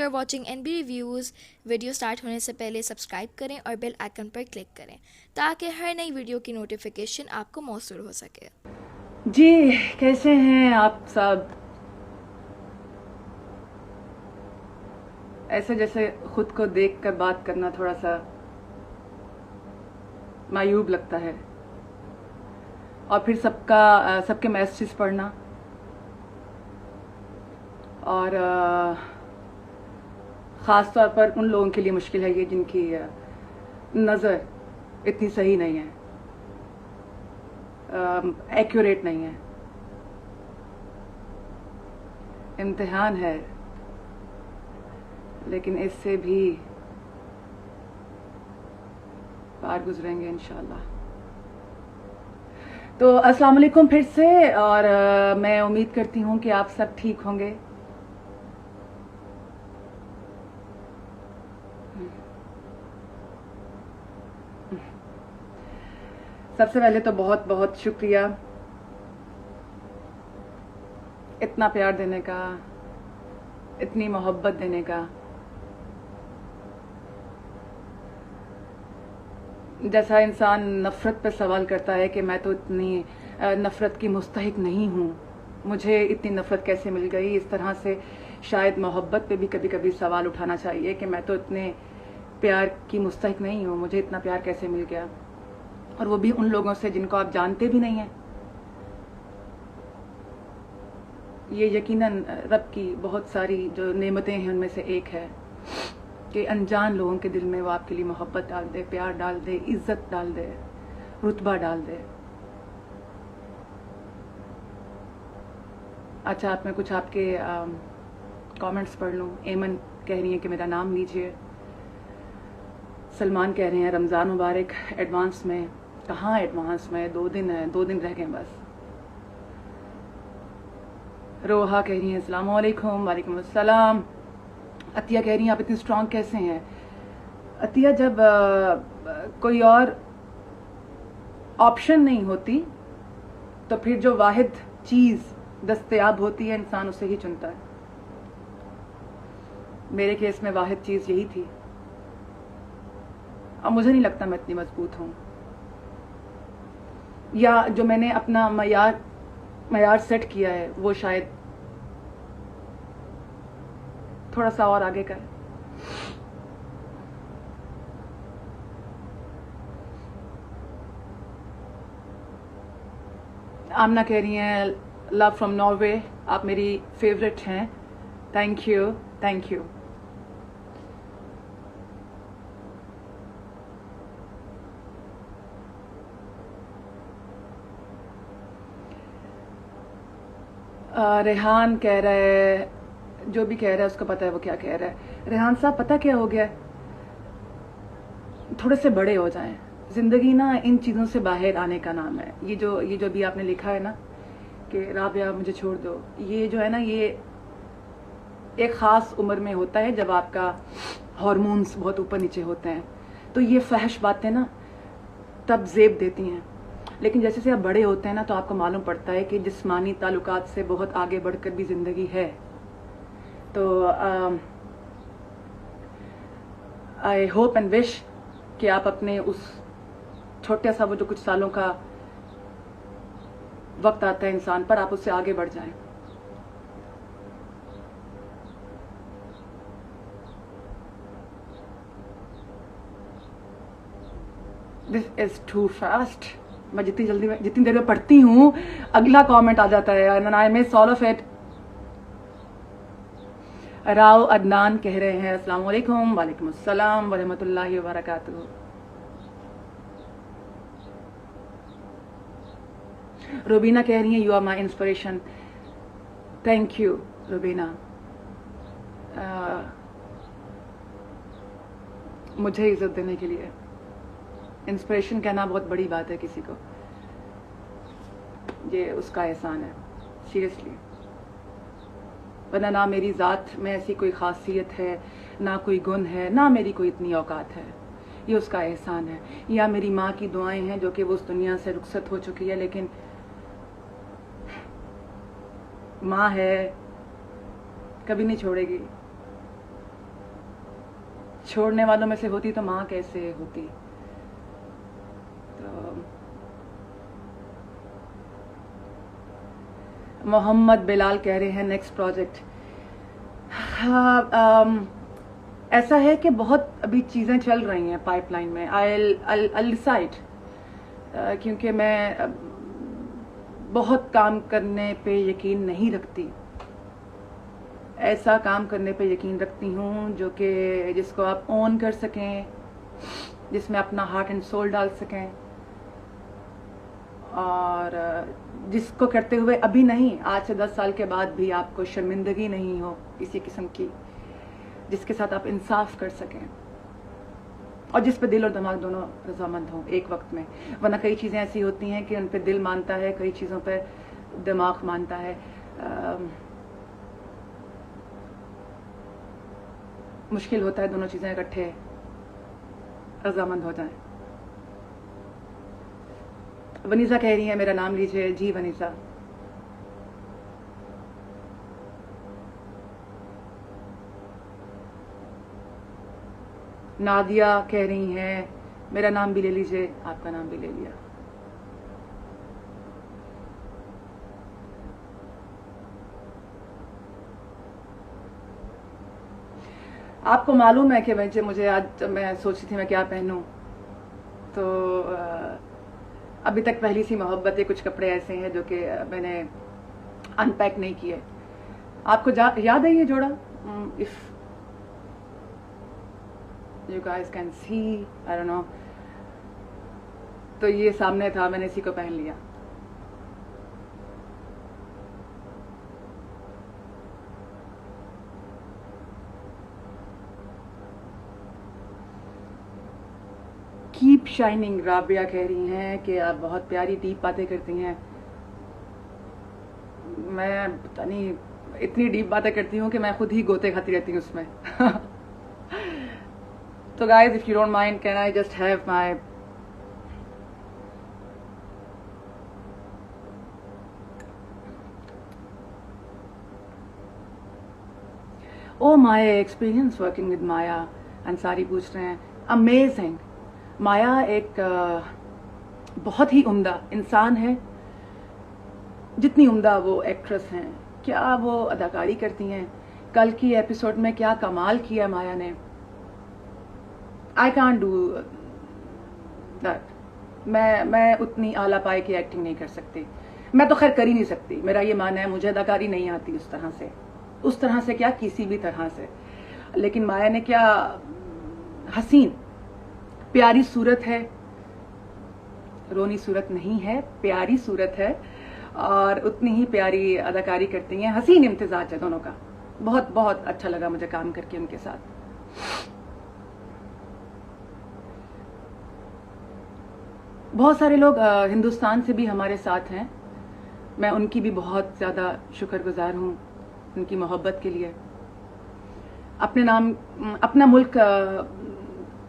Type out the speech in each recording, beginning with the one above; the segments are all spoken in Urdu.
You are watching NB reviews. Video start ہونے سے پہلے سبسکرائب کریں اور بیل آئکن پر کلک کریں تاکہ ہر نئی ویڈیو کی نوٹیفیکیشن آپ کو موصول ہو سکے. جی کیسے ہیں آپ سب؟ ایسے جیسے خود کو دیکھ کر بات کرنا تھوڑا سا معیوب لگتا ہے، اور پھر سب کے میسیجز پڑھنا، اور خاص طور پر ان لوگوں کے لیے مشکل ہے یہ جن کی نظر اتنی صحیح نہیں ہے، ایکوریٹ نہیں ہے. امتحان ہے لیکن اس سے بھی پار گزریں گے انشاءاللہ. تو السلام علیکم پھر سے، اور میں امید کرتی ہوں کہ آپ سب ٹھیک ہوں گے. سب سے پہلے تو بہت بہت شکریہ اتنا پیار دینے کا، اتنی محبت دینے کا. جیسا انسان نفرت پہ سوال کرتا ہے کہ میں تو اتنی نفرت کی مستحق نہیں ہوں، مجھے اتنی نفرت کیسے مل گئی، اس طرح سے شاید محبت پہ بھی کبھی کبھی سوال اٹھانا چاہیے کہ میں تو اتنے پیار کی مستحق نہیں ہوں، مجھے اتنا پیار کیسے مل گیا، اور وہ بھی ان لوگوں سے جن کو آپ جانتے بھی نہیں ہیں. یہ یقیناً رب کی بہت ساری جو نعمتیں ہیں ان میں سے ایک ہے کہ انجان لوگوں کے دل میں وہ آپ کے لیے محبت ڈال دے، پیار ڈال دے، عزت ڈال دے، رتبہ ڈال دے. اچھا، آپ میں کچھ آپ کے کامنٹس پڑھ لوں. ایمن کہہ رہی ہیں کہ میرا نام لیجئے. سلمان کہہ رہے ہیں رمضان مبارک ایڈوانس میں. کہاں ایڈوانس میں، 2 دن ہیں، 2 دن رہ گئے بس. روحا کہہ رہی ہیں السلام علیکم. وعلیکم السلام. عطیہ کہہ رہی ہیں آپ اتنی اسٹرانگ کیسے ہیں؟ عطیہ، جب کوئی اور آپشن نہیں ہوتی تو پھر جو واحد چیز دستیاب ہوتی ہے انسان اسے ہی چنتا ہے. میرے کیس میں واحد چیز یہی تھی. اب مجھے نہیں لگتا میں اتنی مضبوط ہوں، یا جو میں نے اپنا معیار سیٹ کیا ہے وہ شاید تھوڑا سا اور آگے کا ہے. آمنہ کہہ رہی ہیں لو فرام ناروے، آپ میری فیوریٹ ہیں. Thank you, thank you. Rehan کہہ رہا ہے، جو بھی کہہ رہا ہے اس کو پتہ ہے وہ کیا کہہ رہا ہے. ریحان صاحب پتہ کیا ہو گیا ہے؟ تھوڑے سے بڑے ہو جائیں. زندگی نا ان چیزوں سے باہر آنے کا نام ہے. یہ جو بھی آپ نے لکھا ہے نا کہ رابعہ مجھے چھوڑ دو، یہ جو ہے نا یہ ایک خاص عمر میں ہوتا ہے جب آپ کا ہارمونز بہت اوپر نیچے ہوتے ہیں، تو یہ فحش باتیں نا تب زیب دیتی ہیں. لیکن جیسے سے آپ بڑے ہوتے ہیں نا تو آپ کو معلوم پڑتا ہے کہ جسمانی تعلقات سے بہت آگے بڑھ کر بھی زندگی ہے. تو آئی ہوپ اینڈ وش کہ آپ اپنے اس چھوٹا سا وہ جو کچھ سالوں کا وقت آتا ہے انسان پر، آپ اس سے آگے بڑھ جائیں. دس از ٹو فاسٹ. میں جتنی دیر میں پڑھتی ہوں اگلا کامنٹ آ جاتا ہے and I miss all of it. Rao Adnan کہہ رہے ہیں السلام علیکم. وعلیکم السلام ورحمۃ اللہ وبرکاتہ. روبینہ کہہ رہی ہیں you are my inspiration. Thank you Rubina. مجھے عزت دینے کے لیے. انسپریشن کہنا بہت بڑی بات ہے کسی کو، یہ اس کا احسان ہے سیریسلی. ورنہ نہ میری ذات میں ایسی کوئی خاصیت ہے، نہ کوئی گن ہے، نہ میری کوئی اتنی اوقات ہے. یہ اس کا احسان ہے. یا میری ماں کی دعائیں ہیں جو کہ وہ اس دنیا سے رخصت ہو چکی ہے، لیکن ماں ہے، کبھی نہیں چھوڑے گی. چھوڑنے والوں میں سے ہوتی تو ماں کیسے ہوتی. تو محمد بلال کہہ رہے ہیں نیکسٹ پروجیکٹ. ایسا ہے کہ بہت ابھی چیزیں چل رہی ہیں پائپ لائن میں. I'll decide کیونکہ میں بہت کام کرنے پہ یقین نہیں رکھتی. ایسا کام کرنے پہ یقین رکھتی ہوں جو کہ جس کو آپ اون کر سکیں, جس میں اپنا ہارٹ اینڈ سول ڈال سکیں, اور جس کو کرتے ہوئے ابھی نہیں, آج سے 10 سال کے بعد بھی آپ کو شرمندگی نہیں ہو کسی قسم کی, جس کے ساتھ آپ انصاف کر سکیں, اور جس پہ دل اور دماغ دونوں رضامند ہوں ایک وقت میں. ورنہ کئی چیزیں ایسی ہوتی ہیں کہ ان پہ دل مانتا ہے, کئی چیزوں پہ دماغ مانتا ہے. مشکل ہوتا ہے دونوں چیزیں اکٹھے رضامند ہو جائیں. ونیزا کہہ رہی ہیں میرا نام لیجئے. جی ونیزا. نادیہ کہہ رہی ہیں میرا نام بھی لے لیجئے. آپ کا نام بھی لے لیا. آپ کو معلوم ہے کہ مجھے آج میں سوچی تھی میں کیا پہنوں, تو ابھی تک پہلی سی محبت ہے. کچھ کپڑے ایسے ہیں جو کہ میں نے ان پیک نہیں کیے. آپ کو یاد ہے یہ جوڑا؟ If you guys can see, I don't know. تو یہ سامنے تھا, میں نے اسی کو پہن لیا. کیپ شائننگ رابعہ کہہ رہی ہیں کہ آپ بہت پیاری ڈیپ باتیں کرتی ہیں. میں پتہ نہیں اتنی ڈیپ باتیں کرتی ہوں کہ میں خود ہی گوتے کھاتی رہتی ہوں اس میں. تو guys, if you don't mind, can I just have my my experience working with Maya. Ansari پوچھ رہے ہیں. Amazing. مایا ایک بہت ہی عمدہ انسان ہے. جتنی عمدہ وہ ایکٹریس ہیں, کیا وہ اداکاری کرتی ہیں. کل کی ایپیسوڈ میں کیا کمال کیا مایا نے. I can't do that. میں اتنی اعلیٰ پائے کی ایکٹنگ نہیں کر سکتی. میں تو خیر کر ہی نہیں سکتی. میرا یہ ماننا ہے مجھے اداکاری نہیں آتی اس طرح سے کیا کسی بھی طرح سے. لیکن مایا نے کیا حسین پیاری صورت ہے. رونی صورت نہیں ہے, پیاری صورت ہے, اور اتنی ہی پیاری اداکاری کرتی ہیں. حسین امتزاج ہے دونوں کا. بہت بہت اچھا لگا مجھے کام کر کے ان کے ساتھ. بہت سارے لوگ ہندوستان سے بھی ہمارے ساتھ ہیں. میں ان کی بھی بہت زیادہ شکر گزار ہوں ان کی محبت کے لیے. اپنے نام اپنا ملک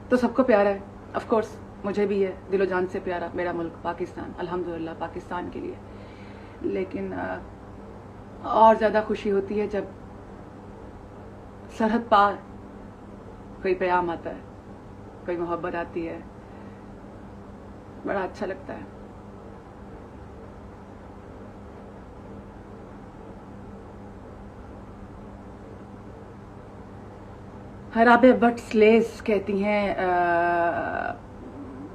تو سب کو پیارا ہے, آف کورس مجھے بھی ہے دل و جان سے پیارا میرا ملک پاکستان. الحمدللہ پاکستان کے لیے. لیکن اور زیادہ خوشی ہوتی ہے جب سرحد پار کوئی پیغام آتا ہے, کوئی محبت آتی ہے. بڑا اچھا لگتا ہے. رابع بٹ سلیز کہتی ہیں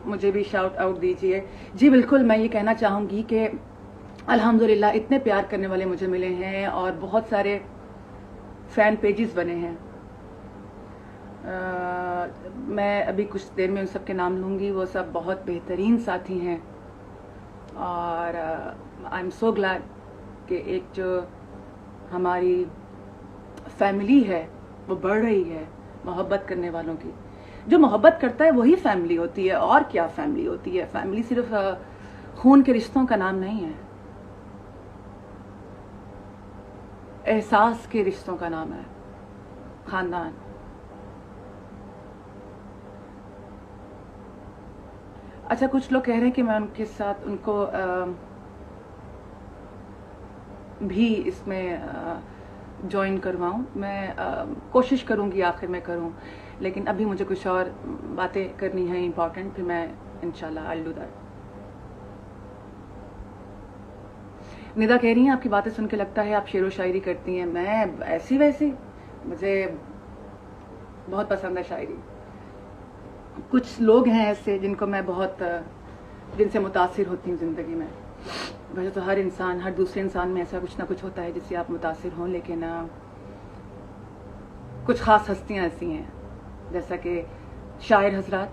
مجھے بھی شاؤٹ آؤٹ دیجیے. جی بالکل, میں یہ کہنا چاہوں گی کہ الحمدللہ اتنے پیار کرنے والے مجھے ملے ہیں اور بہت سارے فین پیجز بنے ہیں. میں ابھی کچھ دیر میں ان سب کے نام لوں گی. وہ سب بہت بہترین ساتھی ہیں, اور آئی ایم سو گلیڈ کہ ایک جو ہماری فیملی ہے وہ بڑھ رہی ہے محبت کرنے والوں کی. جو محبت کرتا ہے وہی فیملی ہوتی ہے. اور کیا فیملی ہوتی ہے؟ فیملی صرف خون کے رشتوں کا نام نہیں ہے, احساس کے رشتوں کا نام ہے خاندان. اچھا, کچھ لوگ کہہ رہے ہیں کہ میں ان کے ساتھ ان کو بھی اس میں جوائن کرواؤں. میں کوشش کروں گی, آخر میں کروں. لیکن ابھی مجھے کچھ اور باتیں کرنی ہیں امپورٹنٹ، پھر میں انشاءاللہ I'll do that. ندا کہہ رہی ہیں آپ کی باتیں سن کے لگتا ہے آپ شعر و شاعری کرتی ہیں. میں ایسی ویسی، مجھے بہت پسند ہے شاعری. کچھ لوگ ہیں ایسے جن کو میں بہت جن سے متاثر ہوتی ہوں زندگی میں. ویسے تو ہر انسان، ہر دوسرے انسان میں ایسا کچھ نہ کچھ ہوتا ہے جس سے آپ متاثر ہوں، لیکن کچھ خاص ہستیاں ایسی ہیں جیسا کہ شاعر حضرات،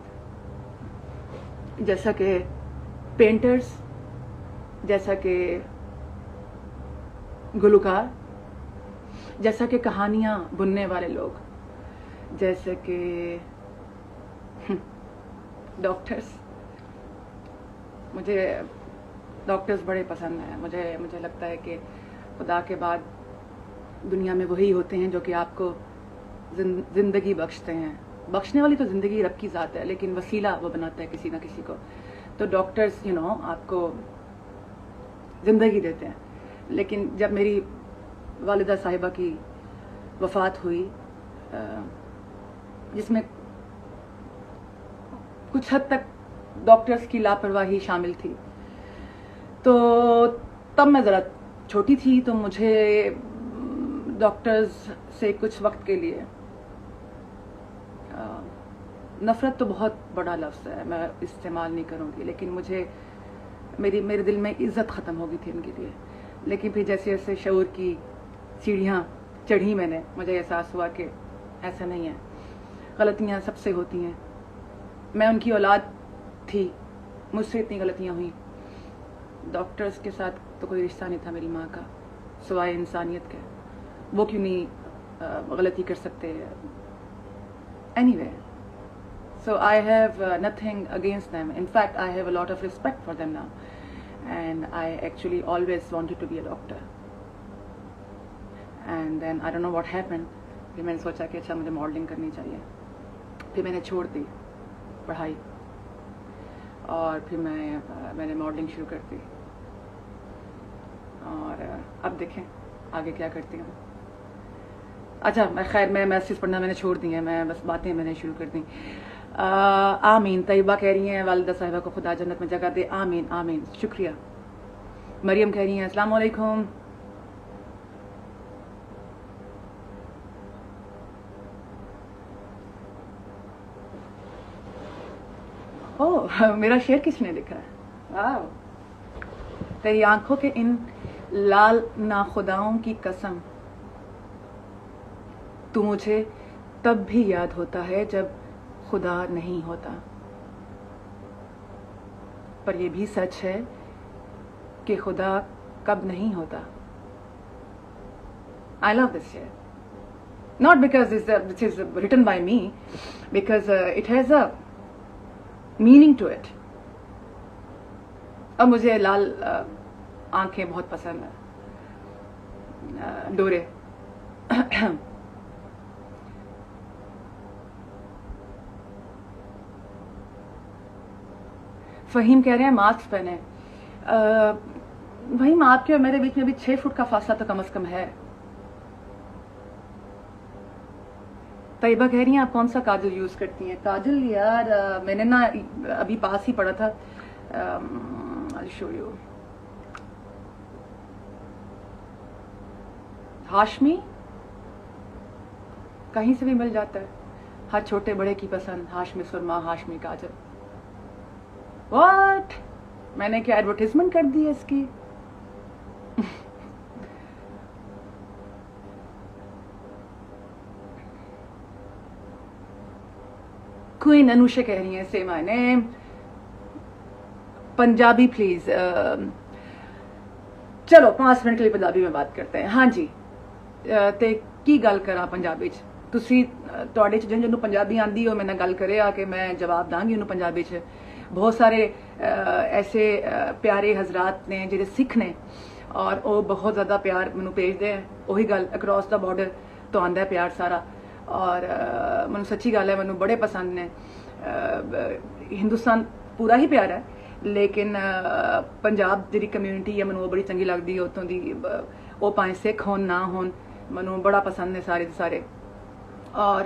جیسا کہ پینٹرز، جیسا کہ گلوکار، جیسا کہ کہانیاں بننے والے لوگ، جیسے کہ ڈاکٹرز. مجھے ڈاکٹرز بڑے پسند ہیں. مجھے لگتا ہے کہ خدا کے بعد دنیا میں وہی ہوتے ہیں جو کہ آپ کو زندگی بخشتے ہیں. بخشنے والی تو زندگی رب کی ذات ہے، لیکن وسیلہ وہ بناتا ہے کسی نہ کسی کو. تو ڈاکٹرز آپ کو زندگی دیتے ہیں. لیکن جب میری والدہ صاحبہ کی وفات ہوئی، جس میں کچھ حد تک ڈاکٹرز کی لاپرواہی شامل تھی، تو تب میں ذرا چھوٹی تھی، تو مجھے ڈاکٹرز سے کچھ وقت کے لیے نفرت تو بہت بڑا لفظ ہے، میں استعمال نہیں کروں گی، لیکن مجھے میرے دل میں عزت ختم ہو گئی تھی ان کے لیے. لیکن پھر جیسے جیسے شعور کی سیڑھیاں چڑھی میں نے، مجھے احساس ہوا کہ ایسا نہیں ہے، غلطیاں سب سے ہوتی ہیں. میں ان کی اولاد تھی، مجھ سے اتنی غلطیاں ہوئیں. ڈاکٹرز کے ساتھ تو کوئی رشتہ نہیں تھا میری ماں کا سوائے انسانیت کے. وہ کیوں نہیں غلطی کر سکتے؟ Any way, so I have nothing against them. In fact, I have a lot of respect for them now, and I actually always wanted to be a doctor. And then I don't know what happened. پھر میں نے سوچا کہ اچھا مجھے ماڈلنگ کرنی چاہیے. پھر میں نے چھوڑ دی پڑھائی اور پھر میں نے ماڈلنگ شروع کر دی. اور اب دیکھیں آگے کیا کرتی ہوں. اچھا خیر، میں میسیج پڑھنا میں نے چھوڑ دی ہیں، میں بس باتیں میں نے شروع کر دیں. آمین. طیبہ کہہ رہی ہیں والدہ صاحبہ کو خدا جنت میں جگہ دے. آمین آمین، شکریہ. مریم کہہ رہی ہیں السلام علیکم. میرا شعر کس نے لکھا ہے؟ تیری آنکھوں کے ان لال ناخداؤں کی قسم، تو مجھے تب بھی یاد ہوتا ہے جب خدا نہیں ہوتا. پر یہ بھی سچ ہے کہ خدا کب نہیں ہوتا. I love this share. Not because this is written by me, because it has a meaning to it. اب مجھے لال آنکھیں بہت پسند ہیں. ڈورے فہیم کہہ رہے ہیں ماسک پہنے. وہی آپ کے اور میرے بیچ میں بھی 6 فٹ کا فاصلہ تو کم از کم ہے. طیبہ کہہ رہی ہیں آپ کون سا کاجل یوز کرتی ہیں؟ کاجل یار میں نے نا ابھی پاس ہی پڑھا تھا. I'll show you. ہاشمی کہیں سے بھی مل جاتا ہے، ہر چھوٹے بڑے کی پسند. ہاشمی سرما، ہاشمی کاجل. واٹ، میں نے کیا ایڈورٹیزمنٹ کر دی ہے اس کی؟ کوئین انوشا کہہ رہی ہیں سے مائی نیم. پنجابی پلیز. چلو 5 منٹ کے لیے پنجابی میں بات کرتے ہیں. ہاں جی، تے کی گل کرا پنجابی چ؟ تسی تواڈے چ جنوں پنجابی آندی ہو میں گل کرے آ کہ میں جواب داں گی انہوں پنجابی چ. بہت سارے ایسے پیارے حضرات نے جڑے سکھ نے اور وہ بہت زیادہ پیار مینوں بھیجدے ہیں. وہی گل اکراس دا بارڈر تو آندا ہے پیار سارا. اور مینوں سچی گل ہے، مینوں بڑے پسند نے. ہندوستان پورا ہی پیارا ہے، لیکن پنجاب جڑی کمیونٹی ہے مینوں وہ بڑی چنگی لگدی ہے. اتوں دی وہ پائیں سکھ ہون نہ ہون، مینوں بڑا پسند نے سارے دے سارے. اور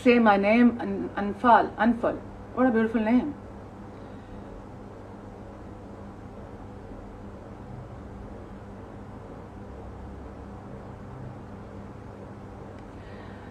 Say my name, Anfal. What a beautiful name.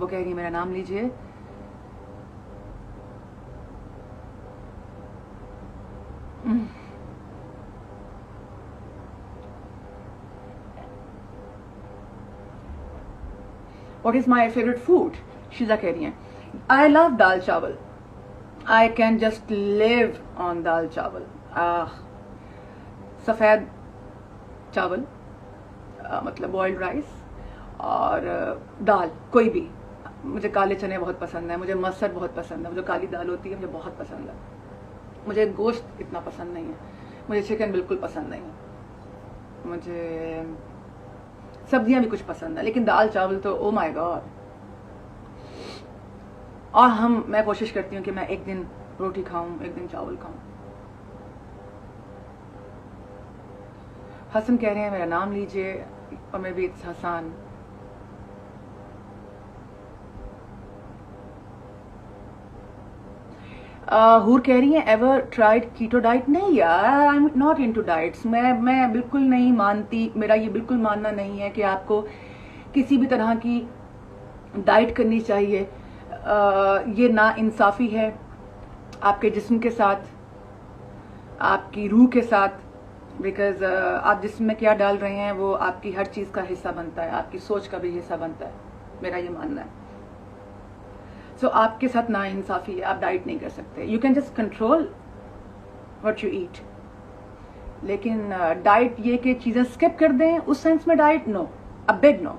وہ کہہ رہی ہیں میرا نام لیجیے. What is my favorite food? شیزا کہہ رہی ہیں I love دال چاول. I can just live on دال چاول. سفید چاول مطلب بوائلڈ رائس اور دال کوئی بھی. مجھے کالے چنے بہت پسند ہیں, مجھے مسر بہت پسند ہے, جو کالی دال ہوتی ہے مجھے بہت پسند ہے. مجھے گوشت اتنا پسند نہیں ہے, مجھے چکن بالکل پسند نہیں ہے, مجھے سبزیاں بھی کچھ پسند ہیں, لیکن دال چاول تو او مائی گاڈ. اور میں کوشش کرتی ہوں کہ میں ایک دن روٹی کھاؤں, ایک دن چاول کھاؤں. حسن کہہ رہے ہیں میرا نام لیجیے, اور میں بھی حسان. ہور کہہ رہی ہیں ایور ٹرائڈ کیٹو ڈائٹ. نہیں یار, آئی ایم ناٹ انٹو ڈائٹس. میں بالکل نہیں مانتی, میرا یہ بالکل ماننا نہیں ہے کہ آپ کو کسی بھی طرح کی ڈائٹ کرنی چاہیے. یہ نا انصافی ہے آپ کے جسم کے ساتھ, آپ کی روح کے ساتھ. بیکاز آپ جسم میں کیا ڈال رہے ہیں وہ آپ کی ہر چیز کا حصہ بنتا ہے, آپ کی سوچ کا بھی حصہ بنتا ہے, میرا یہ ماننا ہے. سو آپ کے ساتھ نا انصافی ہے, آپ ڈائٹ نہیں کر سکتے. You can just control what you eat. لیکن ڈائٹ یہ کہ چیزیں اسکپ کر دیں, اس سینس میں diet no, a big no.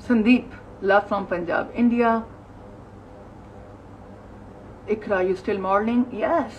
Sandeep, love from Punjab, India. Ikra, you still mourning? Yes.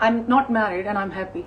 I'm not married and I'm happy.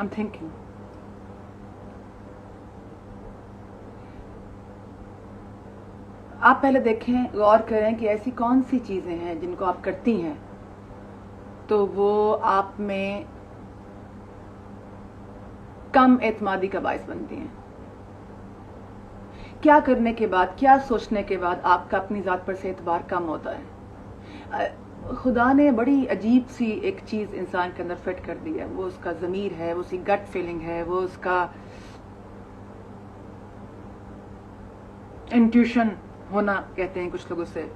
I'm thinking. آپ پہلے دیکھیں, غور کریں کہ ایسی کون سی چیزیں ہیں جن کو آپ کرتی ہیں تو وہ آپ میں کم اعتمادی کا باعث بنتی ہیں. کیا کرنے کے بعد, کیا سوچنے کے بعد آپ کا اپنی ذات پر سے اعتبار کم ہوتا ہے. خدا نے بڑی عجیب سی ایک چیز انسان کے اندر فٹ کر دی ہے, وہ اس کا ضمیر ہے, وہ اس کی گٹ فیلنگ ہے, وہ اس کا انٹیوشن ہونا کہتے ہیں کچھ لوگوں سے.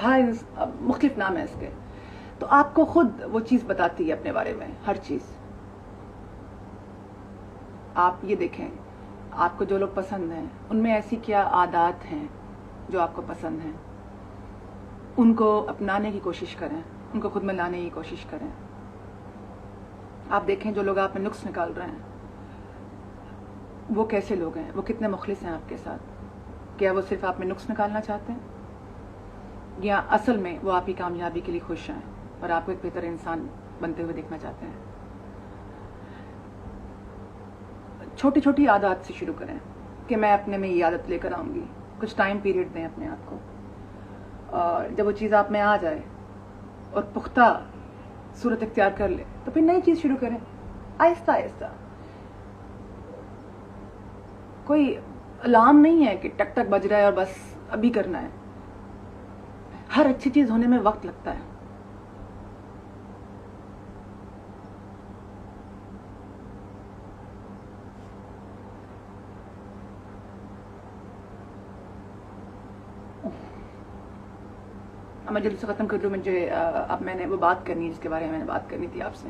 ہر مختلف نام ہے اس کے. تو آپ کو خود وہ چیز بتاتی ہے اپنے بارے میں, ہر چیز. آپ یہ دیکھیں, آپ کو جو لوگ پسند ہیں ان میں ایسی کیا عادات ہیں جو آپ کو پسند ہیں, ان کو اپنانے کی کوشش کریں, ان کو خود میں لانے کی کوشش کریں. آپ دیکھیں جو لوگ آپ میں نقص نکال رہے ہیں وہ کیسے لوگ ہیں, وہ کتنے مخلص ہیں آپ کے ساتھ. کیا وہ صرف آپ میں نقص نکالنا چاہتے ہیں یا اصل میں وہ آپ کی کامیابی کے لیے خوش ہیں اور آپ کو ایک بہتر انسان بنتے ہوئے دیکھنا چاہتے ہیں. چھوٹی چھوٹی عادات سے شروع کریں کہ میں اپنے میں یہ عادت لے کر آؤں گی. کچھ ٹائم پیریڈ دیں اپنے آپ کو, اور جب وہ چیز آپ میں آ جائے اور پختہ صورت اختیار کر لے تو پھر نئی چیز شروع کریں, آہستہ آہستہ. کوئی الارم نہیں ہے کہ ٹک ٹک بج رہا ہے اور بس ابھی کرنا ہے. ہر اچھی چیز ہونے میں وقت لگتا ہے. میں جلدی سے ختم کر لوں, مجھے اب میں نے وہ بات کرنی ہے جس کے بارے میں نے بات کرنی تھی آپ سے.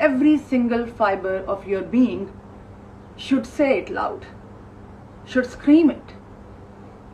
every single fiber of your being should say it loud, should scream it,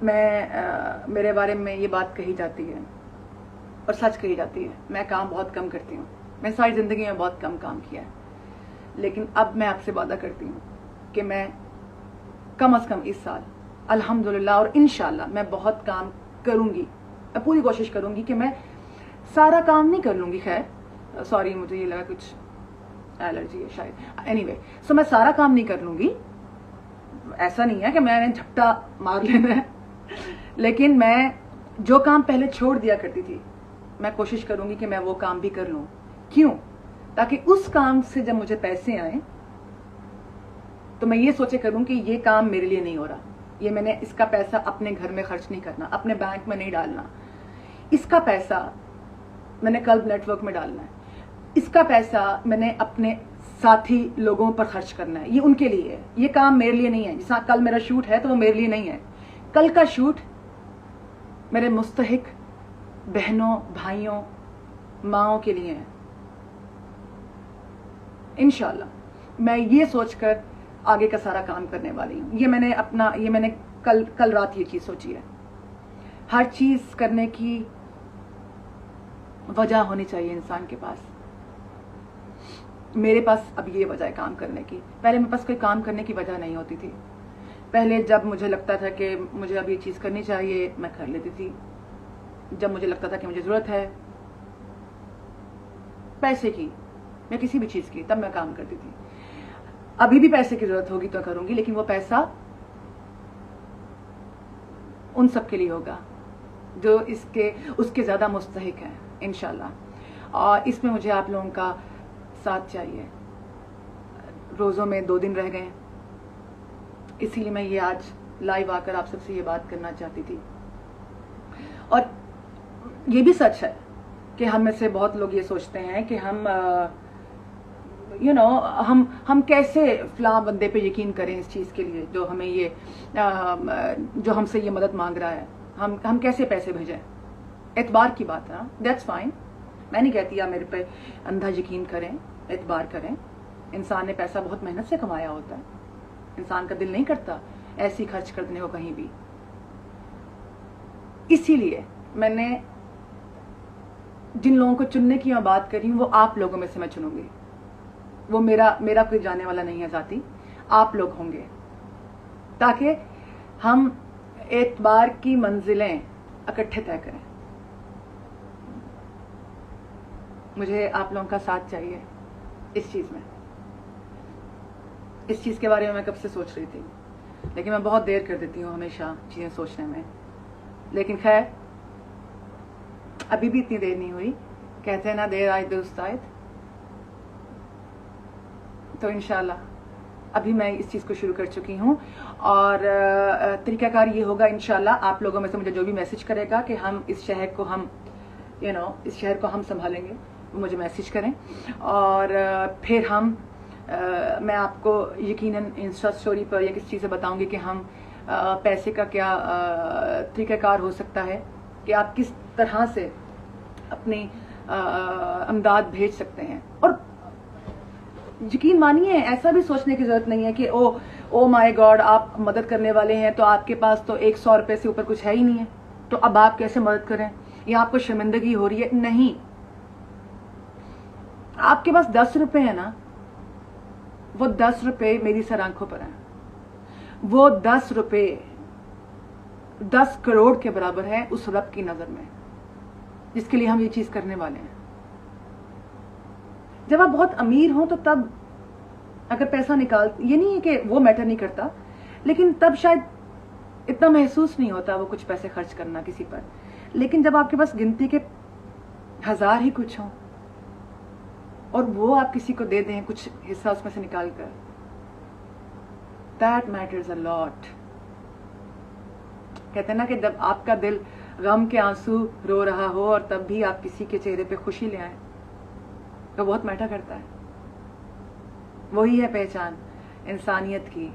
میرے بارے میں یہ بات کہی جاتی ہے اور سچ کہی جاتی ہے، میں کام بہت کم کرتی ہوں. میں ساری زندگی میں بہت کم کام کیا ہے، لیکن اب میں آپ سے وعدہ کرتی ہوں کہ میں کم از کم اس سال الحمدللہ اور انشاءاللہ میں بہت کام کروں گی. میں پوری کوشش کروں گی کہ میں سارا کام نہیں کر لوں گی. خیر سوری، مجھے یہ لگا کچھ الرجی ہے شاید. اینی وے، سو میں سارا کام نہیں کر لوں گی. ایسا نہیں ہے کہ میں نے جھپٹا مار لینا ہے، لیکن میں جو کام پہلے چھوڑ دیا کرتی تھی میں کوشش کروں گی کہ میں وہ کام بھی کر لوں. کیوں؟ تاکہ اس کام سے جب مجھے پیسے آئیں تو میں یہ سوچے کروں کہ یہ کام میرے لیے نہیں ہو رہا، یہ میں نے اس کا پیسہ اپنے گھر میں خرچ نہیں کرنا، اپنے بینک میں نہیں ڈالنا، اس کا پیسہ میں نے قلب نیٹ ورک میں ڈالنا ہے، اس کا پیسہ میں نے اپنے ساتھی لوگوں پر خرچ کرنا ہے. یہ ان کے لیے ہے، یہ کام میرے لیے نہیں ہے. جیسا کل میرا شوٹ ہے تو وہ میرے لیے نہیں ہے. کل کا شوٹ میرے مستحق بہنوں، بھائیوں، ماؤں کے لیے ہے. انشاءاللہ میں یہ سوچ کر آگے کا سارا کام کرنے والی ہوں. یہ میں نے کل رات یہ چیز سوچی ہے. ہر چیز کرنے کی وجہ ہونی چاہیے انسان کے پاس. میرے پاس اب یہ وجہ ہے کام کرنے کی. پہلے میرے پاس کوئی کام کرنے کی وجہ نہیں ہوتی تھی. پہلے جب مجھے لگتا تھا کہ مجھے اب یہ چیز کرنی چاہیے میں کر لیتی تھی. جب مجھے لگتا تھا کہ مجھے ضرورت ہے پیسے کی یا کسی بھی چیز کی تب میں کام کرتی تھی. ابھی بھی پیسے کی ضرورت ہوگی تو کروں گی، لیکن وہ پیسہ ان سب کے لیے ہوگا جو اس کے زیادہ مستحق ہیں انشاءاللہ. اور اس میں مجھے آپ لوگوں کا ساتھ چاہیے. روزوں میں 2 دن رہ گئے، اسی لیے میں یہ آج لائیو آ کر آپ سب سے یہ بات کرنا چاہتی تھی. اور یہ بھی سچ ہے کہ ہم میں سے بہت لوگ یہ سوچتے ہیں کہ ہم کیسے فلاں بندے پہ یقین کریں اس چیز کے لیے جو ہمیں جو ہم سے یہ مدد مانگ رہا ہے. ہم کیسے پیسے بھیجیں؟ اعتبار کی بات ہے، دیٹس فائن. میں نہیں کہتی آپ میرے پہ اندھا یقین کریں، اعتبار کریں. انسان نے پیسہ بہت محنت سے کمایا ہوتا ہے. انسان کا دل نہیں کرتا ایسی خرچ کر دینے کو کہیں بھی. اسی لیے میں نے جن لوگوں کو چننے کی میں بات کری ہوں وہ آپ لوگوں میں سے میں چنوں گی. وہ میرا کوئی جانے والا نہیں ہے ذاتی، آپ لوگ ہوں گے، تاکہ ہم اعتبار کی منزلیں اکٹھے طے کریں. مجھے آپ لوگوں کا ساتھ چاہیے اس چیز میں. اس چیز کے بارے میں میں کب سے سوچ رہی تھی، لیکن میں بہت دیر کر دیتی ہوں ہمیشہ چیزیں سوچنے میں. لیکن خیر ابھی بھی اتنی دیر نہیں ہوئی. کہتے ہیں نا دیر آئے درست آئے. تو انشاءاللہ ابھی میں اس چیز کو شروع کر چکی ہوں. اور طریقہ کار یہ ہوگا انشاءاللہ آپ لوگوں میں سے مجھے جو بھی میسج کرے گا کہ ہم اس شہر کو اس شہر کو ہم سنبھالیں گے، وہ مجھے میسج کریں. اور پھر میں آپ کو یقیناً انسٹا اسٹوری پر یا کسی چیز سے بتاؤں گی کہ ہم پیسے کا کیا طریقہ کار ہو سکتا ہے، کہ آپ کس طرح سے اپنی امداد بھیج سکتے ہیں. اور یقین مانیے ایسا بھی سوچنے کی ضرورت نہیں ہے کہ او مائی گاڈ آپ مدد کرنے والے ہیں تو آپ کے پاس تو 100 روپے سے اوپر کچھ ہے ہی نہیں ہے تو اب آپ کیسے مدد کریں، یا آپ کو شرمندگی ہو رہی ہے. نہیں، آپ کے پاس 10 روپے ہیں نا، وہ 10 روپے میری سر آنکھوں پر ہیں. وہ 10 روپے 10 کروڑ کے برابر ہے اس رب کی نظر میں جس کے لیے ہم یہ چیز کرنے والے ہیں. جب آپ بہت امیر ہوں تو تب اگر پیسہ یہ نہیں ہے کہ وہ میٹر نہیں کرتا، لیکن تب شاید اتنا محسوس نہیں ہوتا وہ کچھ پیسے خرچ کرنا کسی پر. لیکن جب آپ کے پاس گنتی کے 1000 ہی کچھ ہوں اور وہ آپ کسی کو دے دیں کچھ حصہ اس میں سے نکال کر، that matters a lot. کہتے ہیں نا کہ جب آپ کا دل غم کے آنسو رو رہا ہو اور تب بھی آپ کسی کے چہرے پہ خوشی لے آئیں تو بہت میٹر کرتا ہے. وہی ہے پہچان انسانیت کی.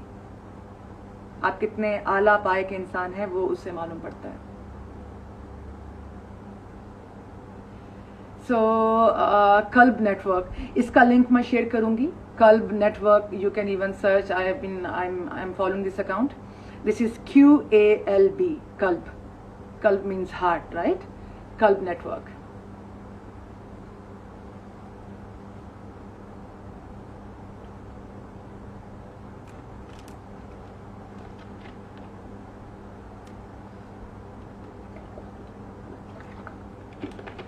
آپ کتنے اعلیٰ پائے کے انسان ہیں وہ اس سے معلوم پڑتا ہے. سو قلب نیٹ ورک، اس کا لنک میں شیئر کروں گی. Qalb network, you can even search. I am following this account. This is QALB, Kalb. Kalb means heart, right? Kalb network.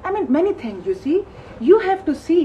I mean many things you see, you have to see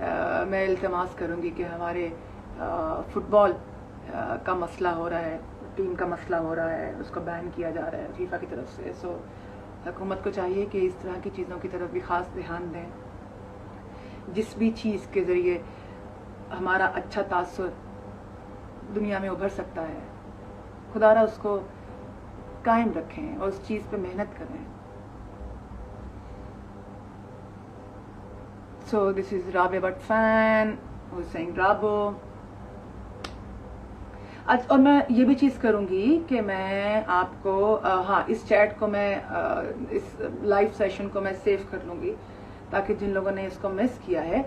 میں التماس کروں گی کہ ہمارے فٹ بال کا مسئلہ ہو رہا ہے، ٹیم کا مسئلہ ہو رہا ہے، اس کو بین کیا جا رہا ہے فیفا کی طرف سے. سو حکومت کو چاہیے کہ اس طرح کی چیزوں کی طرف بھی خاص دھیان دیں. جس بھی چیز کے ذریعے ہمارا اچھا تاثر دنیا میں ابھر سکتا ہے، خدا را اس کو قائم رکھیں اور اس چیز پہ محنت کریں. So this is Rabia Bhatt fan who is saying Rabo. اور میں یہ بھی چیز کروں گی کہ میں آپ کو ہاں اس چیٹ کو میں اس لائیو سیشن کو میں سیو کر لوں گی تاکہ جن لوگوں نے اس کو مس کیا ہے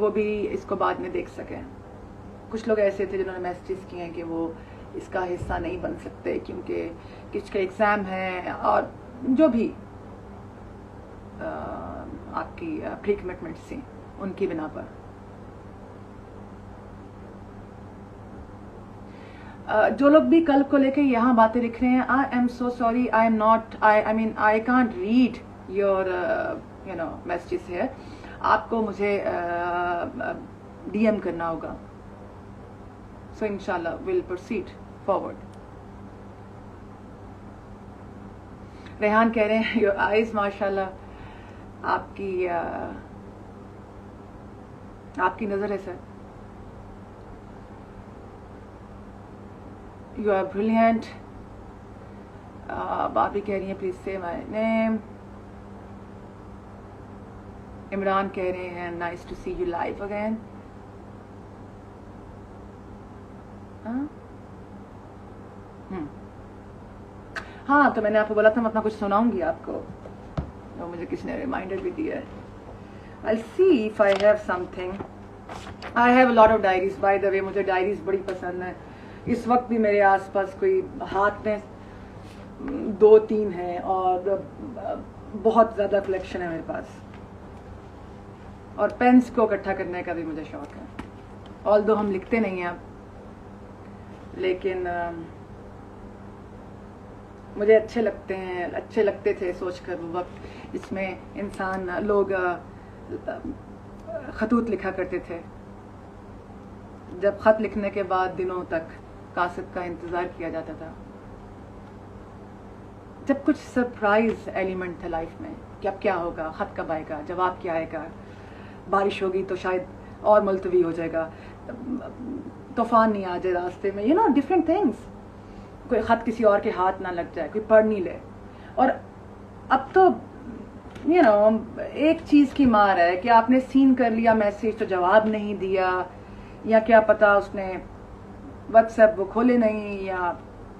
وہ بھی اس کو بعد میں دیکھ سکیں. کچھ لوگ ایسے تھے جنہوں نے میسیجز کیے ہیں کہ وہ اس کا حصہ نہیں بن سکتے کیونکہ کچھ کا ایگزام ہے اور جو بھی آپ کی پری کمٹمنٹس تھیں ان کی بنا پر. جو لوگ بھی کل کو لے کے یہاں باتیں لکھ رہے ہیں، I am so sorry, I am not, I mean I can't read your messages ہے. آپ کو مجھے ڈی ایم کرنا ہوگا. سو انشاءاللہ ول پروسیڈ فارورڈ. ریحان کہہ رہے ہیں یور آئیز ماشاءاللہ، آپ کی نظر ہے سر. You are brilliant. بابی کہہ رہی ہیں پلیز سے مائی نیم. عمران کہہ رہے ہیں nice to see you life again. ہاں تو میں نے آپ کو بولا تھا میں اپنا کچھ سناؤں گی آپ کو، اور مجھے کسی نے ریمائنڈر بھی دیا ہے. I'll see if I have something. I have a lot of diaries. By the way مجھے ڈائریز بڑی پسند ہیں. اس وقت بھی میرے آس پاس کوئی ہاتھ میں 2-3 ہیں اور بہت زیادہ کلیکشن ہے میرے پاس. اور پینس کو اکٹھا کرنے کا بھی مجھے شوق ہے. although ہم لکھتے نہیں ہیں اب، لیکن مجھے اچھے لگتے تھے سوچ کر وہ وقت جس میں لوگ خطوط لکھا کرتے تھے. جب خط لکھنے کے بعد دنوں تک قاصد کا انتظار کیا جاتا تھا، جب کچھ سرپرائز ایلیمنٹ تھا لائف میں کہ اب کیا ہوگا، خط کب آئے گا، جواب کیا آئے گا، بارش ہوگی تو شاید اور ملتوی ہو جائے گا، طوفان نہیں آ جائے راستے میں، ڈفرینٹ تھنگس. کوئی خط کسی اور کے ہاتھ نہ لگ جائے، کوئی پڑھ نہیں لے. اور اب تو ایک چیز کی مار ہے کہ آپ نے سین کر لیا میسیج تو جواب نہیں دیا، یا کیا پتا اس نے واٹس ایپ وہ کھولے نہیں، یا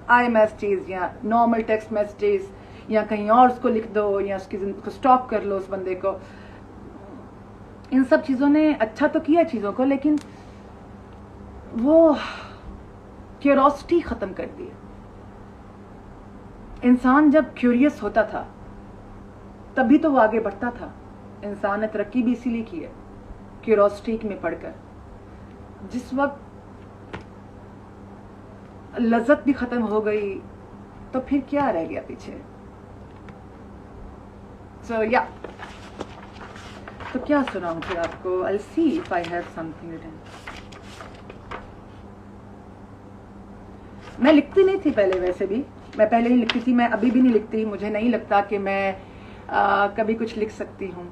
آئی میسیجز یا نارمل ٹیکسٹ میسیجز، یا کہیں اور اس کو لکھ دو، یا اس کی کو اسٹاپ کر لو اس بندے کو. ان سب چیزوں نے اچھا تو کیا چیزوں کو، لیکن وہ کیوروسٹی ختم کر دی. انسان جب کیوریس ہوتا تھا تبھی تو وہ آگے بڑھتا تھا. انسان نے ترقی بھی اسی لیے کی ہے، کیوروسٹی میں پڑھ کر. جس وقت لذت بھی ختم ہو گئی تو پھر کیا رہ گیا پیچھے. تو کیا سناؤں پھر آپ کو. I'll see if I have something written. میں لکھتی نہیں تھی پہلے، ویسے بھی میں پہلے ہی لکھتی تھی، میں ابھی بھی نہیں لکھتی. مجھے نہیں لگتا کہ میں کبھی کچھ لکھ سکتی ہوں،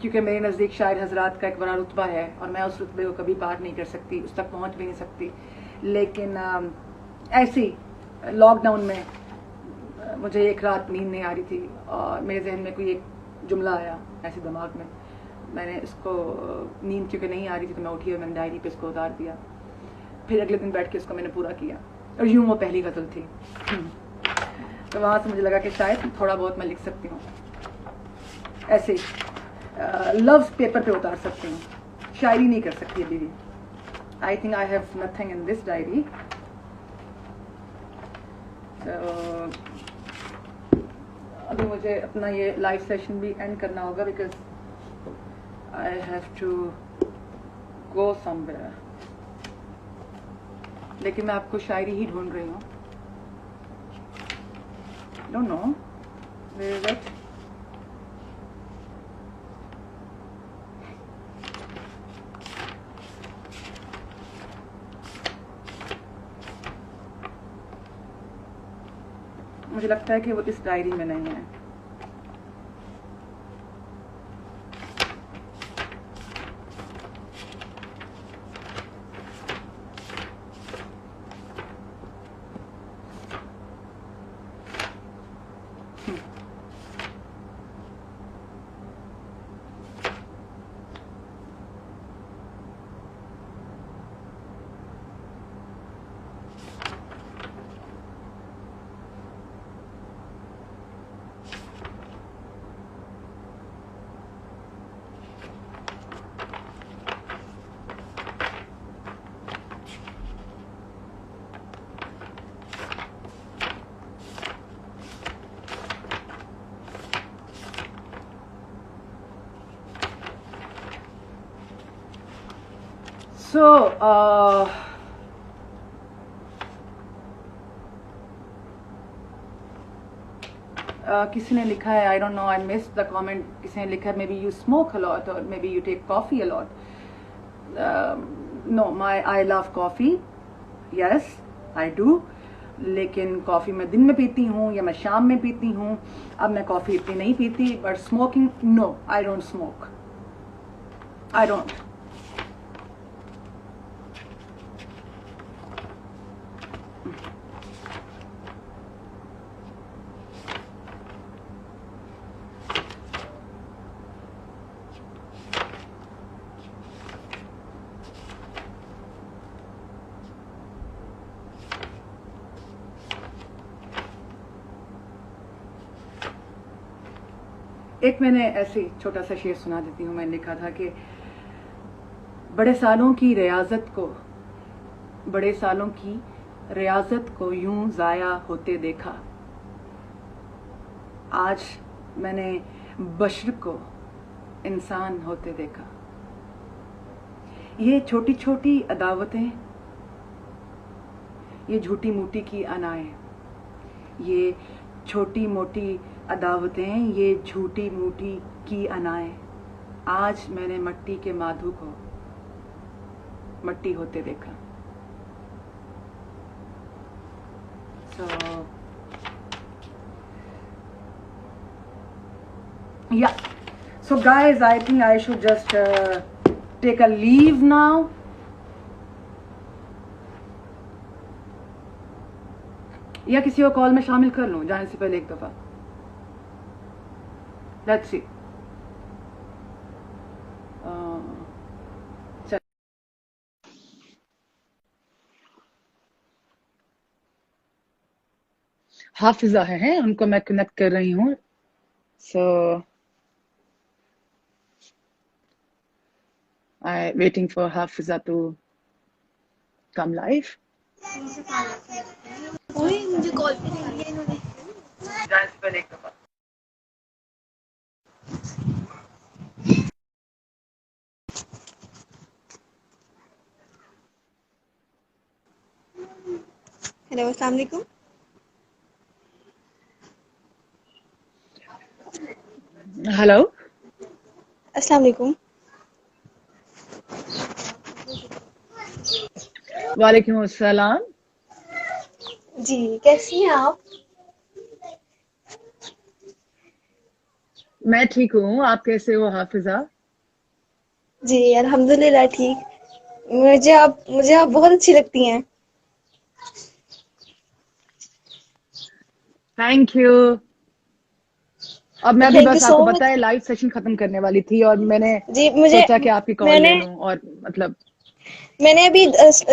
کیونکہ میرے نزدیک شاعر حضرات کا ایک بڑا رتبہ ہے اور میں اس رتبے کو کبھی پار نہیں کر سکتی، اس تک پہنچ بھی نہیں سکتی. لیکن ایسے ہی لاک ڈاؤن میں مجھے ایک رات نیند نہیں آ رہی تھی اور میرے ذہن میں کوئی ایک جملہ آیا ایسے دماغ میں نے اس کو، نیند کیونکہ نہیں آ رہی تھی تو میں اٹھی اور میں نے ڈائری پہ اس کو اتار دیا. پھر اگلے دن بیٹھ کے اس کو میں نے پورا کیا، اور یوں وہ پہلی غزل تھی. تو وہاں سے مجھے لگا کہ شاید تھوڑا بہت میں لکھ سکتی ہوں، ایسے لفظ پیپر پہ اتار سکتی ہوں، شاعری نہیں کر سکتی ابھی بھی. I think I have nothing in this diary. ابھی مجھے اپنا یہ لائیو سیشن بھی اینڈ کرنا ہوگا because I have to go somewhere. لیکن میں آپ کو شاعری ہی ڈھونڈ رہی ہوں. Don't know where is it. مجھے لگتا ہے کہ وہ اس ڈائری میں نہیں ہے. So, کسی نے لکھا ہے, I don't know, I missed the comment, کسی نے لکھا ہے maybe you smoke a lot or maybe you take coffee a lot. No, I love coffee, yes, I do. لیکن کافی میں دن میں پیتی ہوں یا میں شام میں پیتی ہوں. اب میں کافی اتنی نہیں پیتی. But smoking, no, I don't smoke. I don't. ایک میں نے ایسی چھوٹا سا شعر سنا دیتی ہوں. میں نے لکھا تھا کہ بڑے سالوں کی ریاضت کو یوں ضائع ہوتے دیکھا. آج میں نے بشر کو انسان ہوتے دیکھا. یہ چھوٹی چھوٹی عداوتیں, یہ جھوٹی موٹی کی انائیں, یہ چھوٹی موٹی عداوتیں, یہ جھوٹی موٹی کی انائیں. آج میں نے مٹی کے مادھو کو مٹی ہوتے دیکھا. So, yeah. So guys, I think I should just take a leave now. یا کسی اور کال میں شامل کر لوں جانے سے پہلے ایک دفعہ. Let's see. حافظہ ہیں, ان کو میں کنیکٹ کر رہی ہوں. So I waiting for Hafiza to come life. مجھے کال پہ نہیں لیا انہوں نے. جانے سے پہلے ایک دفعہ. ہیلو, السلام علیکم. ہلو, السلام علیکم. وعلیکم السلام. جی, کیسی ہیں آپ؟ میں ٹھیک ہوں, آپ کیسے ہو حافظہ؟ جی الحمدللہ ٹھیک. مجھے آپ بہت اچھی لگتی ہیں. Thank you. اب میں بھی تھینک یو بس آپ سو کو مچ. بتایا لائیو سیشن ختم کرنے والی تھی اور میں نے جی سوچا کہ آپ کی کال لے لوں. اور مطلب میں نے ابھی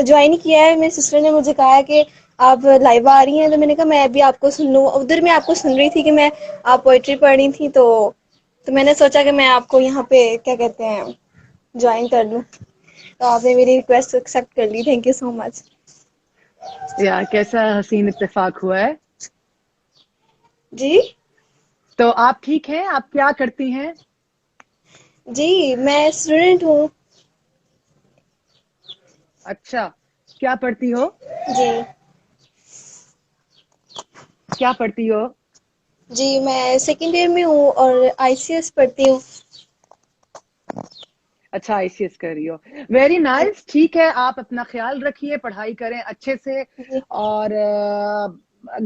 جوائن کیا ہے. میری سسٹر نے مجھے کہا کہ آپ لائیو آ رہی ہیں, تو میں نے کہا میں ابھی آپ کو سن لوں. ادھر میں آپ کو سن رہی تھی کہ میں آپ پوئٹری پڑھ رہی تھی, تو میں نے سوچا کہ میں آپ کو یہاں پہ کیا کہتے ہیں جوائن کر لوں. تو آپ نے میری ریکویسٹ ایکسیپٹ کر لی. تھینک یو سو مچ. یار کیسا حسین اتفاق ہوا ہے. جی تو آپ ٹھیک ہیں؟ آپ کیا کرتی ہیں؟ جی میں اسٹوڈینٹ ہوں. اچھا, کیا پڑھتی ہو؟ جی کیا پڑھتی ہو؟ جی میں سیکنڈ ایئر میں ہوں اور آئی سی ایس پڑھتی ہوں. اچھا, آئی سی ایس کر رہی ہو. Very nice. ٹھیک ہے, آپ اپنا خیال رکھیے, پڑھائی کریں اچھے سے. جی اور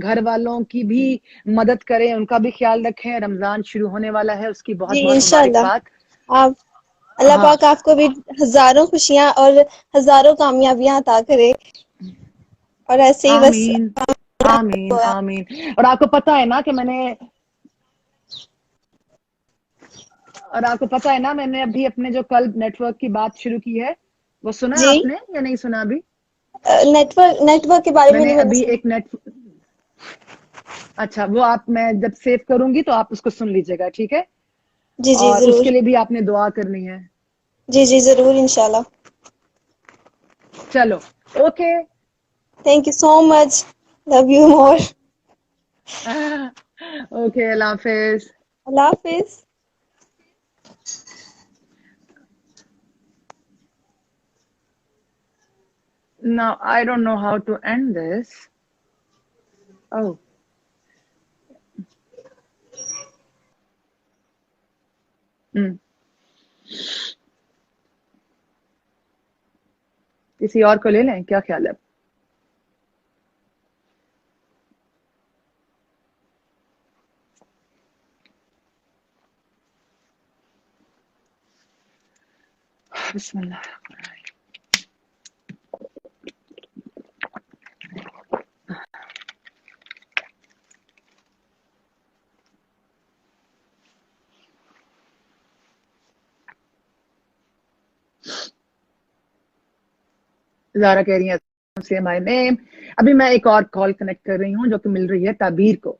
گھر والوں کی بھی مدد کریں, ان کا بھی خیال رکھیں. رمضان شروع ہونے والا ہے, اس کی بہت جی بہت انشاءاللہ. مبارکباد. آپ اللہ ہاں پاک آپ کو بھی ہزاروں خوشیاں اور ہزاروں کامیابیاں عطا کرے, اور ایسے ہی بس. آمین آمین آمین. اور آپ کو پتا ہے نا کہ میں نے ابھی اپنے جو قلب نیٹ ورک کی بات شروع کی ہے, وہ سنا جی آپ نے یا نہیں سنا ابھی؟ نیٹ ورک کے بارے میں میں نے نہیں ابھی سنا. ایک اچھا, وہ میں جب سیو کروں گی تو آپ اس کو سن لیجیے گا, ٹھیک ہے؟ جی جی اور اس ضرور. کے لیے بھی آپ نے دعا کرنی ہے. جی جی ضرور انشاءاللہ. چلو okay. Thank you so much. Love you more. Okay, اللہ حافظ. اللہ حافظ. Now I don't know how to end this. Oh. کسی اور کو لے لیں, کیا خیال ہے؟ بسم اللہ. زارا کہہ رہی ہیں say my name. ابھی میں ایک اور کال کنیکٹ کر رہی ہوں جو کہ مل رہی ہے تعبیر کو.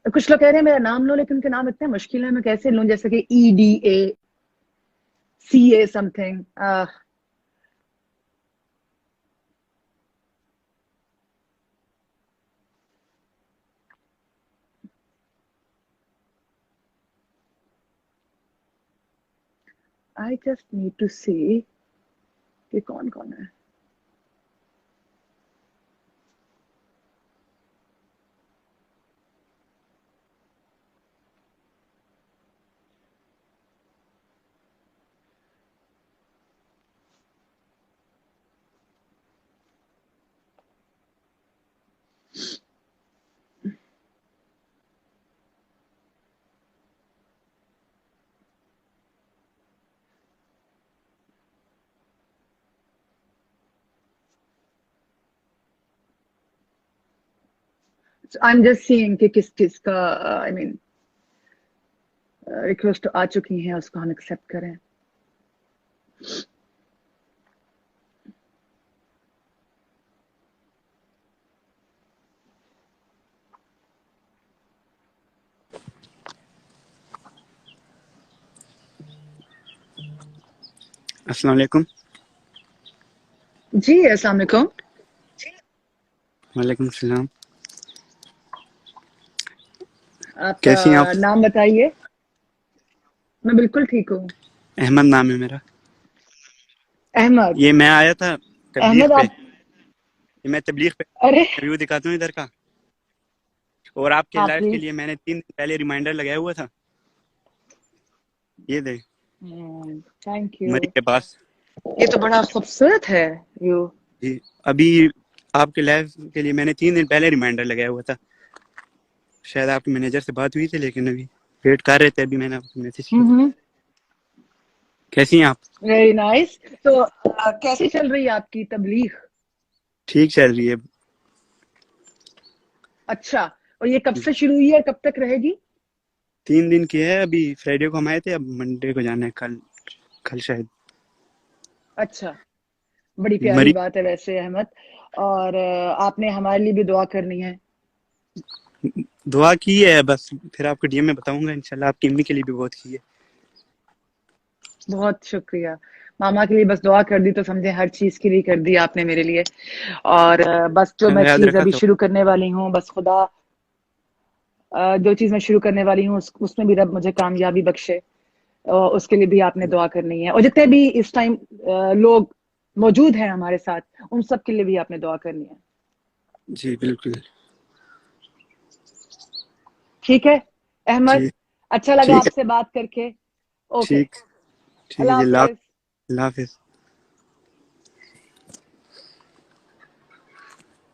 کچھ لوگ کہہ رہے ہیں میرا نام لو, لیکن ان کے نام اتنے مشکل ہیں, میں کیسے لوں؟ جیسے کہ EDACA some thing. I just need to see کہ کون کون ہے. I'm just seeing کہ کس کس کا I mean ریکویسٹ آ چکی ہیں, اس کو ہم ایکسیپٹ کریں. السلام علیکم. جی السلام علیکم. وعلیکم السلام. آپ کا کیسی ہیں آپ؟ نام بتائیے. میں بالکل ٹھیک ہوں. احمد نام ہے میرا. احمد. یہ میں آیا تھا تبلیغ احمد پہ, آپ, یہ میں تبلیغ پہ ارے ریویو دکھاتا ہوں ادھر کا, اور آپ کے ہاں لائف کے پلیز. لیے میں نے 3 دن پہلے ریمائنڈر لگایا ہوا تھا. یہ دے تھینک یو. مری کے پاس. یہ تو بڑا خوبصورت ہے. یو جی ابھی آپ کے لائف کے لیے میں نے 3 دن پہلے ریمائنڈر لگایا ہوا تھا. شاید آپ کے مینیجر سے بات ہوئی تھی, لیکن ابھی ویٹ کر رہے تھے, ابھی میں نے آپ کو میسج کیا. کیسی ہیں آپ؟ Very nice. تو کیسی چل رہی ہے آپ کی تبلیغ؟ ٹھیک چل رہی ہے. اچھا, اور یہ کب سے شروع ہوئی ہے, کب تک رہے گی؟ 3 دن کی ہے. ابھی فرائیڈے کو ہم آئے تھے, اب منڈے کو جانا ہے, کل شاید. اچھا, بڑی پیاری مری بات ہے ویسے احمد. اور آپ نے ہمارے لیے بھی دعا کرنی ہے. دعا کی ہے, بس پھر آپ کو ڈی ایم میں بتاؤں گا انشاءاللہ. آپ کی امی کے لیے بھی بہت کی ہے. بہت شکریہ. ماما کے لیے بس دعا کر دی تو سمجھے ہر چیز کے لیے کر دی آپ نے میرے لیے. اور بس جو میں یاد چیز رکھا ابھی کرو. شروع کرنے والی ہوں, بس خدا جو چیز میں شروع کرنے والی ہوں اس میں بھی رب مجھے کامیابی بخشے. اس کے لیے بھی آپ نے دعا کرنی ہے. اور جتنے بھی اس ٹائم لوگ موجود ہیں ہمارے ساتھ, ان سب کے لیے بھی آپ نے دعا کرنی ہے. جی بالکل. ٹھیک ہے احمد, جی اچھا لگا ٹھیک آپ ہے. سے بات کر کے. اوکے, ٹھیک ٹھیک ہے اللہ جی. حافظ. اللہ حافظ.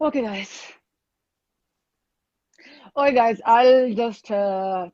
Okay, guys. Okay, guys, I'll just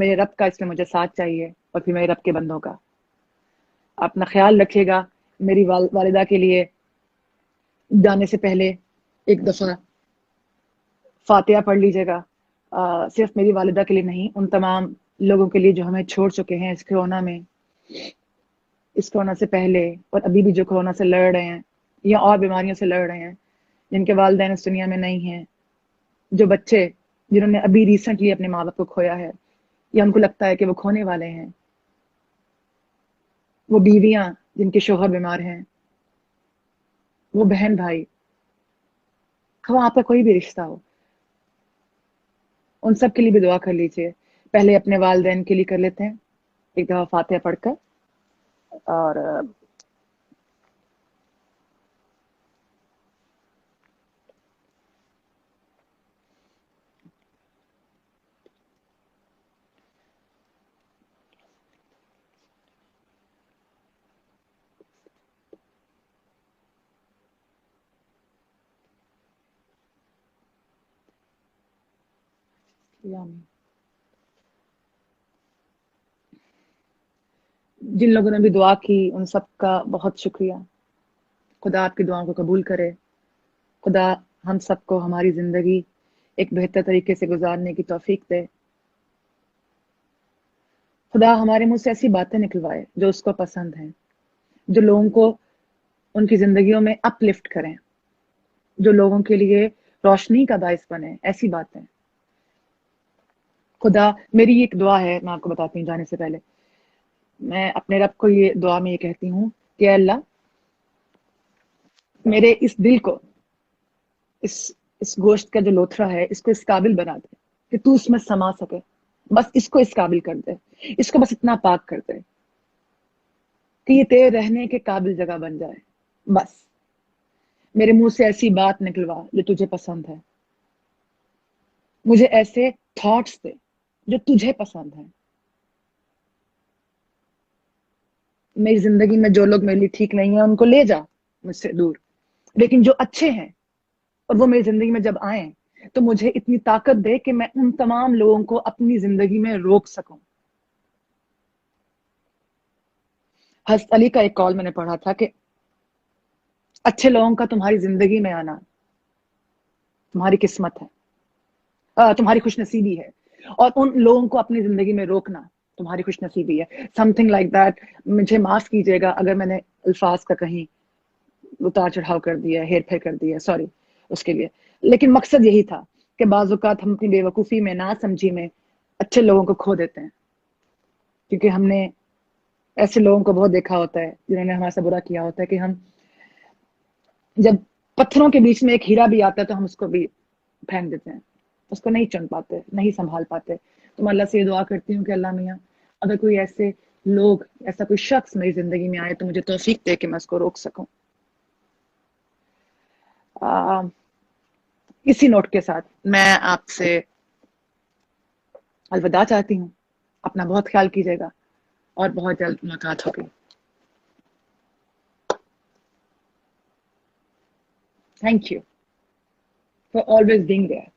میرے رب کا اس میں مجھے ساتھ چاہیے اور پھر میرے رب کے بندوں کا. اپنا خیال رکھیے گا. میری والدہ کے لیے جانے سے پہلے ایک دفعہ فاتحہ پڑھ لیجیے گا. صرف میری والدہ کے لیے نہیں، ان تمام لوگوں کے لیے جو ہمیں چھوڑ چکے ہیں اس کورونا میں، اس کورونا سے پہلے اور ابھی بھی جو کورونا سے لڑ رہے ہیں یا اور بیماریوں سے لڑ رہے ہیں، جن کے والدین اس دنیا میں نہیں ہیں، جو بچے جنہوں نے ابھی ریسنٹلی اپنے ماں باپ کو کھویا ہے یا ان کو لگتا ہے کہ وہ کھونے والے ہیں، وہ بیویاں جن کے شوہر بیمار ہیں، وہ بہن بھائی، خواہ آپ کا کوئی بھی رشتہ ہو، ان سب کے لیے بھی دعا کر لیجیے. پہلے اپنے والدین کے لیے کر لیتے ہیں ایک دفعہ فاتحہ پڑھ کر. اور جن لوگوں نے بھی دعا کی ان سب کا بہت شکریہ. خدا آپ کی دعاؤں کو قبول کرے. خدا ہم سب کو ہماری زندگی ایک بہتر طریقے سے گزارنے کی توفیق دے. خدا ہمارے منہ سے ایسی باتیں نکلوائے جو اس کو پسند ہیں، جو لوگوں کو ان کی زندگیوں میں اپ لفٹ کریں، جو لوگوں کے لیے روشنی کا باعث بنے. ایسی باتیں خدا. میری ایک دعا ہے، میں آپ کو بتاتی ہوں جانے سے پہلے. میں اپنے رب کو یہ دعا میں یہ کہتی ہوں کہ اے اللہ، میرے اس دل کو، اس گوشت کا جو لوتھڑا ہے، اس کو اس قابل بنا دے کہ تو اس میں سما سکے. بس اس کو اس قابل کر دے، اس کو بس اتنا پاک کر دے کہ یہ تیرے رہنے کے قابل جگہ بن جائے. بس میرے منہ سے ایسی بات نکلوا جو تجھے پسند ہے. مجھے ایسے تھاٹس دے جو تجھے پسند ہیں. میری زندگی میں جو لوگ میرے لیے ٹھیک نہیں ہیں ان کو لے جا مجھ سے دور، لیکن جو اچھے ہیں اور وہ میری زندگی میں جب آئیں تو مجھے اتنی طاقت دے کہ میں ان تمام لوگوں کو اپنی زندگی میں روک سکوں. حضرت علی کا ایک قول میں نے پڑھا تھا کہ اچھے لوگوں کا تمہاری زندگی میں آنا تمہاری قسمت ہے، تمہاری خوش نصیبی ہے، اور ان لوگوں کو اپنی زندگی میں روکنا تمہاری خوش نصیبی ہے. Some thing like that. مجھے معاف کیجیے گا اگر میں نے الفاظ کا کہیں اتار چڑھاؤ کر دیا، ہیر پھیر کر دیا، سوری اس کے لیے. لیکن مقصد یہی تھا کہ بعض اوقات ہم اپنی بے وقوفی میں، نا سمجھی میں اچھے لوگوں کو کھو دیتے ہیں، کیونکہ ہم نے ایسے لوگوں کو بہت دیکھا ہوتا ہے جنہوں نے ہمارے سے برا کیا ہوتا ہے کہ ہم جب پتھروں کے بیچ میں ایک ہیرا بھی آتا ہے تو ہم اس کو بھی پھینک دیتے ہیں، اس کو نہیں چن پاتے، نہیں سنبھال پاتے. تو میں اللہ سے یہ دعا کرتی ہوں کہ اللہ میاں اگر کوئی ایسے لوگ، ایسا کوئی شخص میری زندگی میں آئے تو مجھے توفیق دے کہ میں اس کو روک سکوں. اسی نوٹ کے ساتھ میں آپ سے الوداع چاہتی ہوں. اپنا بہت خیال کیجیے گا اور بہت جلد ملاقات ہوگی. Thank you for always being there.